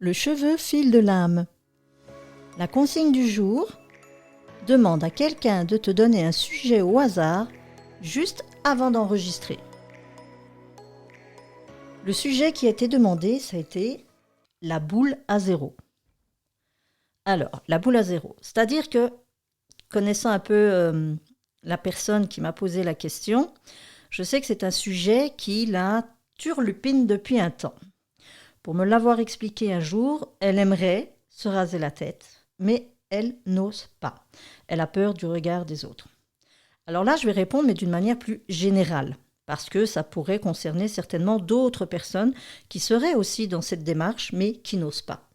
Le cheveu fil de l'âme. La consigne du jour: demande à quelqu'un de te donner un sujet au hasard juste avant d'enregistrer. Le sujet qui a été demandé, ça a été la boule à zéro. Alors, la boule à zéro, c'est-à-dire que, connaissant un peu la personne qui m'a posé la question, je sais que c'est un sujet qui la turlupine depuis un temps. Pour me l'avoir expliqué un jour, elle aimerait se raser la tête, mais elle n'ose pas. Elle a peur du regard des autres. Alors là, je vais répondre, mais d'une manière plus générale, parce que ça pourrait concerner certainement d'autres personnes qui seraient aussi dans cette démarche, mais qui n'osent pas.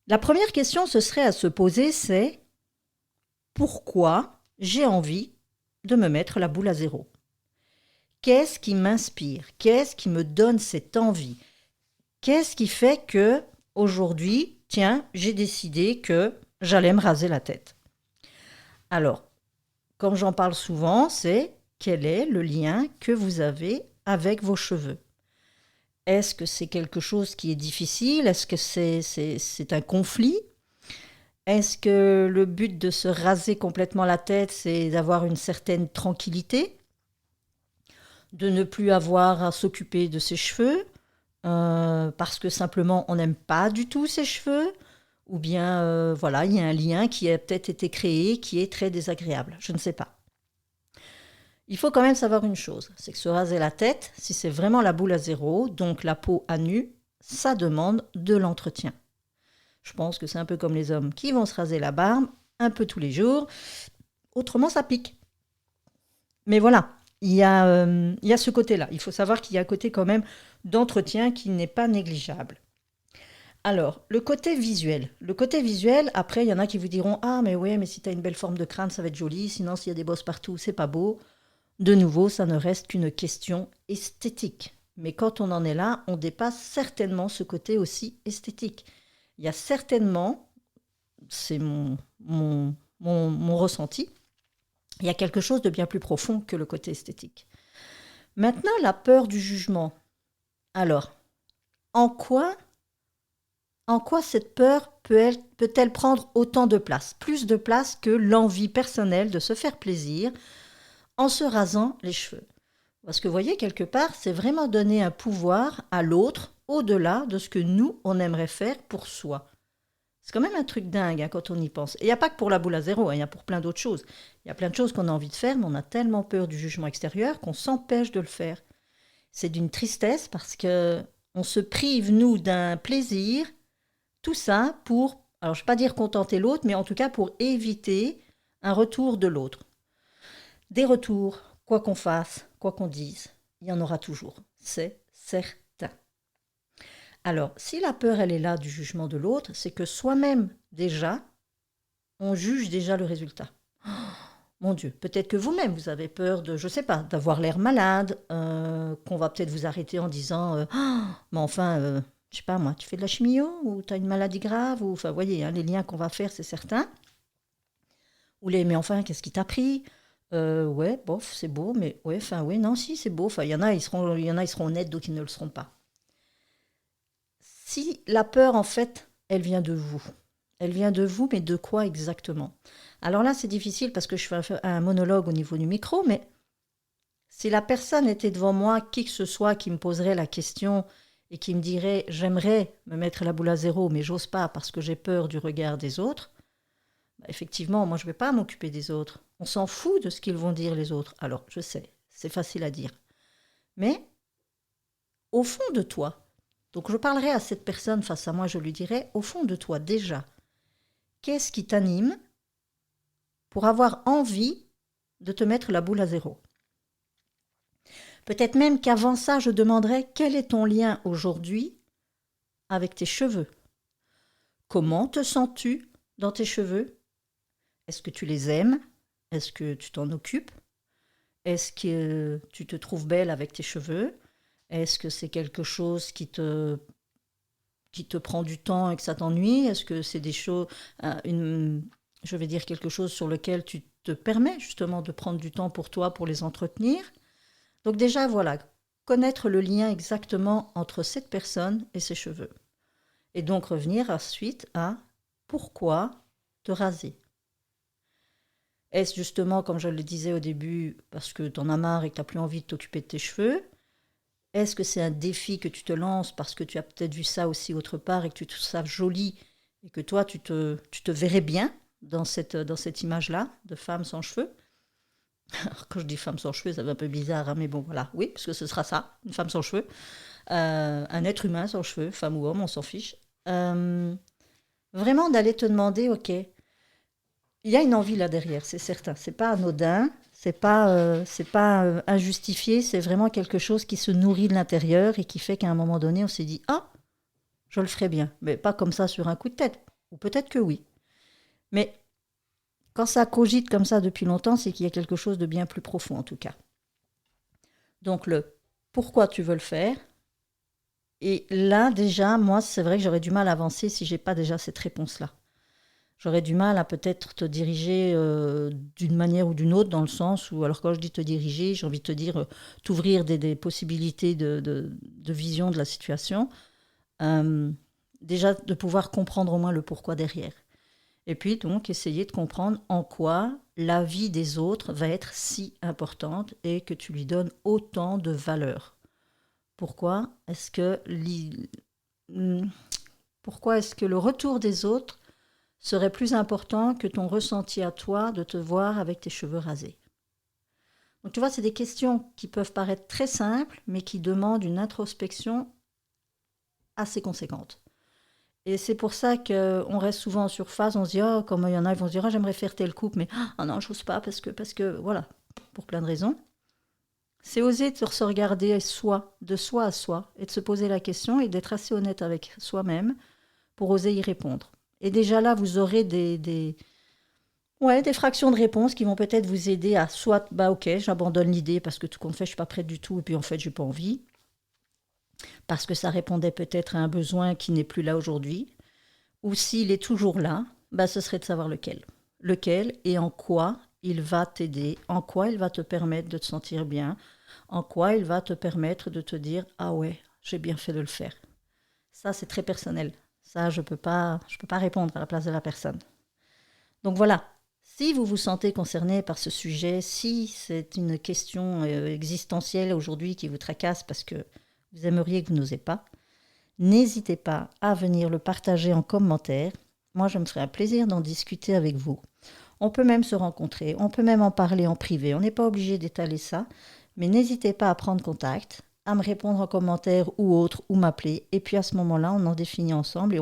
La première question ce serait à se poser, c'est pourquoi j'ai envie de me mettre la boule à zéro ? Qu'est-ce qui m'inspire ? Qu'est-ce qui me donne cette envie ? Qu'est-ce qui fait que aujourd'hui, tiens, j'ai décidé que j'allais me raser la tête ? Alors, comme j'en parle souvent, c'est quel est le lien que vous avez avec vos cheveux ? Est-ce que c'est quelque chose qui est difficile ? Est-ce que c'est un conflit ? Est-ce que le but de se raser complètement la tête, c'est d'avoir une certaine tranquillité ? De ne plus avoir à s'occuper de ses cheveux ? Parce que simplement on n'aime pas du tout ses cheveux, ou bien voilà, il y a un lien qui a peut-être été créé qui est très désagréable, je ne sais pas. Il faut quand même savoir une chose, c'est que se raser la tête, si c'est vraiment la boule à zéro, donc la peau à nu, ça demande de l'entretien. Je pense que c'est un peu comme les hommes qui vont se raser la barbe un peu tous les jours, autrement ça pique. Mais voilà. Il y a ce côté-là. Il faut savoir qu'il y a un côté quand même d'entretien qui n'est pas négligeable. Alors, le côté visuel. Le côté visuel, après, il y en a qui vous diront « Ah, mais ouais, mais si tu as une belle forme de crâne, ça va être joli. Sinon, s'il y a des bosses partout, c'est pas beau. » De nouveau, ça ne reste qu'une question esthétique. Mais quand on en est là, on dépasse certainement ce côté aussi esthétique. Il y a certainement, c'est mon ressenti, il y a quelque chose de bien plus profond que le côté esthétique. Maintenant, la peur du jugement. Alors, en quoi cette peur peut-elle prendre autant de place ? Plus de place que l'envie personnelle de se faire plaisir en se rasant les cheveux. Parce que vous voyez, quelque part, c'est vraiment donner un pouvoir à l'autre au-delà de ce que nous, on aimerait faire pour soi. C'est quand même un truc dingue quand on y pense. Et il n'y a pas que pour la boule à zéro, il y a pour plein d'autres choses. Il y a plein de choses qu'on a envie de faire, mais on a tellement peur du jugement extérieur qu'on s'empêche de le faire. C'est d'une tristesse parce qu'on se prive, nous, d'un plaisir, tout ça pour, alors je ne vais pas dire contenter l'autre, mais en tout cas pour éviter un retour de l'autre. Des retours, quoi qu'on fasse, quoi qu'on dise, il y en aura toujours, c'est certain. Alors, si la peur, elle est là du jugement de l'autre, c'est que soi-même, déjà, on juge déjà le résultat. Oh, mon Dieu, peut-être que vous-même, vous avez peur de, je ne sais pas, d'avoir l'air malade, qu'on va peut-être vous arrêter en disant mais enfin, je ne sais pas moi, tu fais de la chimio ou tu as une maladie grave ou, enfin, vous voyez, les liens qu'on va faire, c'est certain. Ou mais enfin, qu'est-ce qui t'a pris ? Ouais, bof, c'est beau, mais ouais, enfin, oui, non, si, c'est beau. Enfin, il y en a, ils seront honnêtes, d'autres, ils ne le seront pas. Si la peur, en fait, elle vient de vous. Elle vient de vous, mais de quoi exactement ? Alors là, c'est difficile parce que je fais un monologue au niveau du micro, mais si la personne était devant moi, qui que ce soit qui me poserait la question et qui me dirait « j'aimerais me mettre la boule à zéro, mais j'ose pas parce que j'ai peur du regard des autres », effectivement, moi, je ne vais pas m'occuper des autres. On s'en fout de ce qu'ils vont dire les autres. Alors, je sais, c'est facile à dire. Mais, au fond de toi, donc je parlerai à cette personne face à moi, je lui dirai, au fond de toi, déjà, qu'est-ce qui t'anime pour avoir envie de te mettre la boule à zéro ? Peut-être même qu'avant ça, je demanderais quel est ton lien aujourd'hui avec tes cheveux ? Comment te sens-tu dans tes cheveux ? Est-ce que tu les aimes ? Est-ce que tu t'en occupes ? Est-ce que tu te trouves belle avec tes cheveux ? Est-ce que c'est quelque chose qui te prend du temps et que ça t'ennuie ? Est-ce que c'est des choses, je vais dire quelque chose sur lequel tu te permets justement de prendre du temps pour toi, pour les entretenir ? Donc déjà, voilà, connaître le lien exactement entre cette personne et ses cheveux. Et donc revenir ensuite à pourquoi te raser. Est-ce justement, comme je le disais au début, parce que tu en as marre et que tu n'as plus envie de t'occuper de tes cheveux? Est-ce que c'est un défi que tu te lances parce que tu as peut-être vu ça aussi autre part et que tu trouves ça joli et que toi, tu te verrais bien dans cette image-là de femme sans cheveux? Alors, quand je dis femme sans cheveux, ça va un peu bizarre, hein, mais bon, voilà, oui, parce que ce sera ça, une femme sans cheveux. Un être humain sans cheveux, femme ou homme, on s'en fiche. Euh, Vraiment d'aller te demander, ok, il y a une envie là derrière, c'est certain. C'est pas anodin, c'est pas injustifié, c'est vraiment quelque chose qui se nourrit de l'intérieur et qui fait qu'à un moment donné, on s'est dit, ah, je le ferai bien. Mais pas comme ça sur un coup de tête. Ou peut-être que oui. Mais quand ça cogite comme ça depuis longtemps, c'est qu'il y a quelque chose de bien plus profond en tout cas. Donc le pourquoi tu veux le faire. Et là déjà, moi, c'est vrai que j'aurais du mal à avancer si j'ai pas déjà cette réponse-là. J'aurais du mal à peut-être te diriger d'une manière ou d'une autre, dans le sens où, alors quand je dis te diriger, j'ai envie de te dire t'ouvrir des possibilités de vision de la situation. Euh, Déjà de pouvoir comprendre au moins le pourquoi derrière. Et puis donc essayer de comprendre en quoi la vie des autres va être si importante et que tu lui donnes autant de valeur. Pourquoi est-ce que, pourquoi est-ce que le retour des autres serait plus important que ton ressenti à toi de te voir avec tes cheveux rasés? Donc tu vois, c'est des questions qui peuvent paraître très simples, mais qui demandent une introspection assez conséquente. Et c'est pour ça qu'on reste souvent en surface, on se dit, oh, comme il y en a, ils vont se dire, oh, j'aimerais faire telle coupe, mais oh non, je n'ose pas, parce que, voilà, pour plein de raisons. C'est oser de se regarder soi, de soi à soi, et de se poser la question et d'être assez honnête avec soi-même pour oser y répondre. Et déjà là, vous aurez des fractions de réponses qui vont peut-être vous aider à soit, bah ok, j'abandonne l'idée parce que tout compte fait, je suis pas prête du tout, et puis en fait, j'ai pas envie, parce que ça répondait peut-être à un besoin qui n'est plus là aujourd'hui, ou s'il est toujours là, bah ce serait de savoir lequel. Lequel et en quoi il va t'aider, en quoi il va te permettre de te sentir bien, en quoi il va te permettre de te dire ah ouais, j'ai bien fait de le faire. Ça c'est très personnel. Ça je peux pas répondre à la place de la personne. Donc voilà, si vous vous sentez concerné par ce sujet, si c'est une question existentielle aujourd'hui qui vous tracasse parce que vous aimeriez que vous n'osez pas, n'hésitez pas à venir le partager en commentaire. Moi, je me ferai un plaisir d'en discuter avec vous. On peut même se rencontrer, on peut même en parler en privé. On n'est pas obligé d'étaler ça, mais n'hésitez pas à prendre contact, à me répondre en commentaire ou autre, ou m'appeler. Et puis à ce moment-là, on en définit ensemble et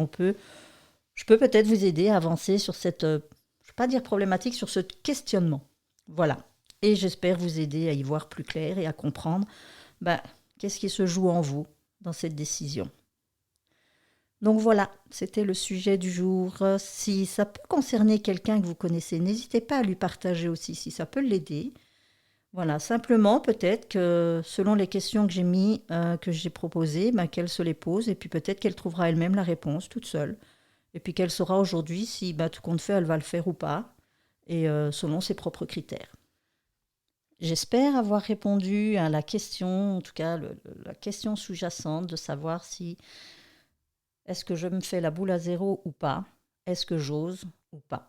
je peux peut-être vous aider à avancer sur cette, je ne vais pas dire problématique, sur ce questionnement. Voilà. Et j'espère vous aider à y voir plus clair et à comprendre qu'est-ce qui se joue en vous dans cette décision. Donc voilà, c'était le sujet du jour. Si ça peut concerner quelqu'un que vous connaissez, n'hésitez pas à lui partager aussi si ça peut l'aider. Voilà, simplement peut-être que selon les questions que j'ai mis, que j'ai proposées, qu'elle se les pose et puis peut-être qu'elle trouvera elle-même la réponse toute seule. Et puis qu'elle saura aujourd'hui si tout compte fait elle va le faire ou pas, et selon ses propres critères. J'espère avoir répondu à la question, en tout cas la question sous-jacente de savoir si est-ce que je me fais la boule à zéro ou pas? Est-ce que j'ose ou pas?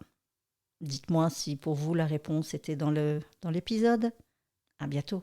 Dites-moi si pour vous la réponse était dans l'épisode. À bientôt.